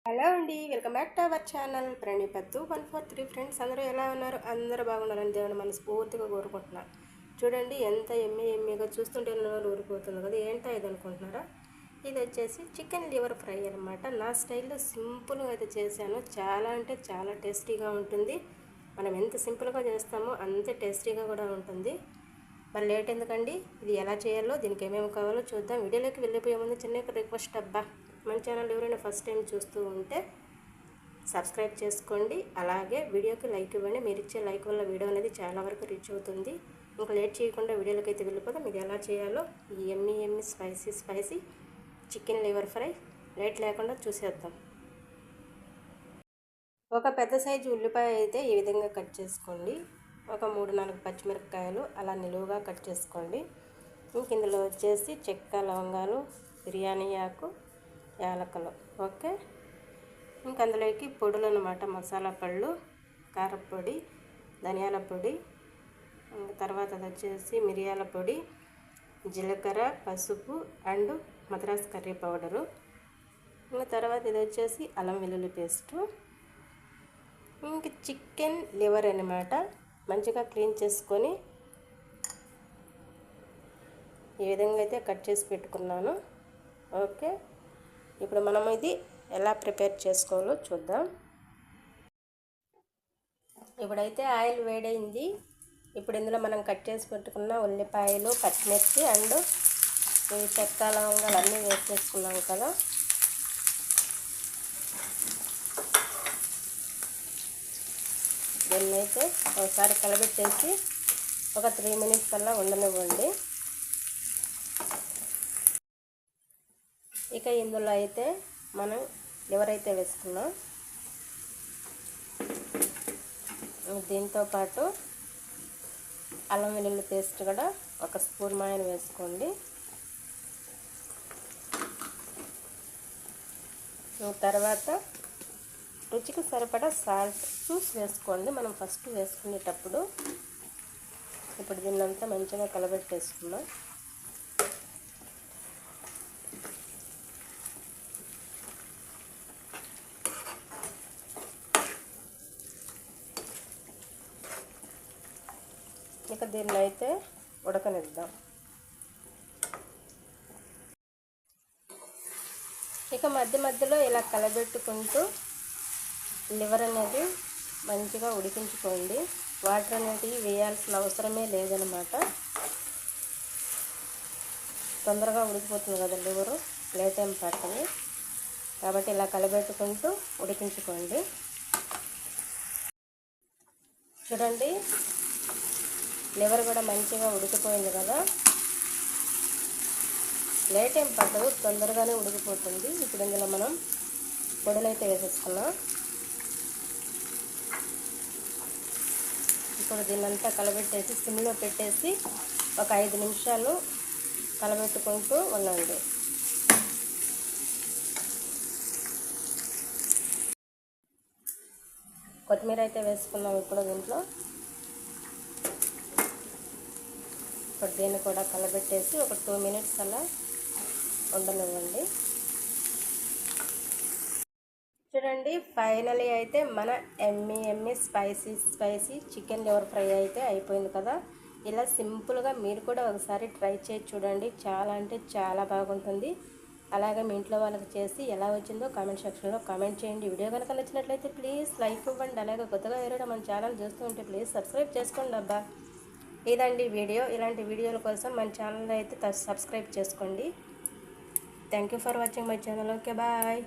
Hello అండి, welcome back to our channel ప్రణిపత్తు 143. Friends అందరూ ఎలా ఉన్నారు? అందరూ బాగున్నారని దేవుని మనస్ఫూర్తిగా కోరుకుంటున్నాను. చూడండి ఎంత ఎమ్మీగా చూస్తుంటే ఊరిపోతుంది కదా. ఏంటో ఇది అనుకుంటున్నారా? ఇది వచ్చేసి చికెన్ లివర్ ఫ్రై అనమాట. నా స్టైల్లో సింపుల్గా అయితే చేశాను. చాలా అంటే చాలా టేస్టీగా ఉంటుంది. మనం ఎంత సింపుల్గా చేస్తామో అంతే టేస్టీగా కూడా ఉంటుంది. మరి లేట్ ఎందుకండి, ఇది ఎలా చేయాలో, దీనికి ఏమేమి కావాలో చూద్దాం. వీడియోలోకి వెళ్ళిపోయే ముందు చిన్న రిక్వెస్ట్ అబ్బా, మన ఛానల్ ఎవరైనా ఫస్ట్ టైం చూస్తూ ఉంటే సబ్స్క్రైబ్ చేసుకోండి. అలాగే వీడియోకి లైక్ ఇవ్వండి. మీరు ఇచ్చే లైక్ వల్ల వీడియో అనేది చాలా వరకు రీచ్ అవుతుంది. ఇంకా లేట్ చేయకుండా వీడియోలోకి అయితే వెళ్ళిపోతాం. ఇది ఎలా చేయాలో ఈ Emmy spicy chicken liver fry late లేకుండా చూసేద్దాం. ఒక పెద్ద సైజు ఉల్లిపాయ అయితే ఈ విధంగా కట్ చేసుకోండి. ఒక 3-4 పచ్చిమిరపకాయలు అలా నిలువుగా కట్ చేసుకోండి. ఇంక ఇందులో వచ్చేసి చెక్క, లవంగాలు, బిర్యానీ ఆకు, యాలకులు. ఓకే, ఇంక అందులోకి పొడులు అన్నమాట. మసాలా పళ్ళు, కారపొడి, ధనియాల పొడి, తర్వాత అది వచ్చేసి మిరియాల పొడి, జీలకర్ర, పసుపు అండ్ మద్రాస్ కర్రీ పౌడరు. ఇంకా తర్వాత ఇది వచ్చేసి అల్లం వెల్లుల్లి పేస్టు. ఇంక చికెన్ లివర్ అన్నమాట. మంచిగా క్లీన్ చేసుకొని ఈ విధంగా అయితే కట్ చేసి పెట్టుకున్నాను. ఓకే, ఇప్పుడు మనం ఇది ఎలా ప్రిపేర్ చేసుకోవాలో చూద్దాం. ఇప్పుడైతే ఆయిల్ వేడైంది. ఇప్పుడు ఇందులో మనం కట్ చేసి పెట్టుకున్న ఉల్లిపాయలు, పచ్చిమిర్చి అండ్ ఈ చెక్క, లవంగాలు అన్నీ వేసేసుకున్నాం కదా. దీన్ని అయితే ఒకసారి కలబెట్టేసి ఒక 3 మినిట్స్ అలా ఉండనివ్వండి. ఇక ఇందులో అయితే మనం లివర్ అయితే వేసుకున్నాం. దీంతోపాటు అల్లం వెల్లుల్లి పేస్ట్ కూడా 1 స్పూన్ మాయన వేసుకోండి. తర్వాత రుచికి సరిపడా సాల్ట్ చూసి వేసుకోండి, మనం ఫస్ట్ వేసుకునేటప్పుడు. ఇప్పుడు దీన్నంతా మంచిగా కలబెట్టేసుకుందాం. ఇక దీన్ని అయితే ఉడకనిద్దాం. ఇక మధ్యలో ఇలా కలబెట్టుకుంటూ లివర్ అనేది మంచిగా ఉడికించుకోండి. వాటర్ అనేది వేయాల్సిన అవసరమే లేదనమాట. తొందరగా ఉడికిపోతుంది కదా లివరు, లేట్ ఏం పట్టదు. కాబట్టి ఇలా కలబెట్టుకుంటూ ఉడికించుకోండి. చూడండి, లివర్ కూడా మంచిగా ఉడికిపోయింది కదా. లేట్ ఏం పట్టదు, తొందరగానే ఉడికిపోతుంది. ఇప్పుడు ఇందులో మనం పొడులైతే వేసేసుకున్నాం. ఇప్పుడు దీన్నంతా కలబెట్టేసి సిమ్లో పెట్టేసి ఒక 5 నిమిషాలు కలబెట్టుకుంటూ ఉండండి. కొత్తిమీర అయితే వేసుకున్నాం ఇప్పుడు దీంట్లో. ఇప్పుడు దీన్ని కూడా కలబెట్టేసి ఒక 2 మినిట్స్ అలా ఉండనివ్వండి. చూడండి, ఫైనలీ అయితే మన Emmy spicy chicken liver fry అయితే అయిపోయింది కదా. ఇలా సింపుల్గా మీరు కూడా ఒకసారి ట్రై చేసి చూడండి. చాలా అంటే చాలా బాగుంటుంది. అలాగే మీ ఇంట్లో వాళ్ళకి చేసి ఎలా వచ్చిందో కామెంట్ సెక్షన్లో కామెంట్ చేయండి. వీడియో కనుక నచ్చినట్లయితే ప్లీజ్ లైక్ ఇవ్వండి. అలాగే కొత్తగా ఎవరైనా మన ఛానల్ చూస్తూ ఉంటే ప్లీజ్ సబ్స్క్రైబ్ చేసుకోండి అబ్బా. ఇదండి వీడియో. ఇలాంటి వీడియోల కోసం మన ఛానల్ అయితే సబ్స్క్రైబ్ చేసుకోండి. Thank you for watching my channel. Okay, bye.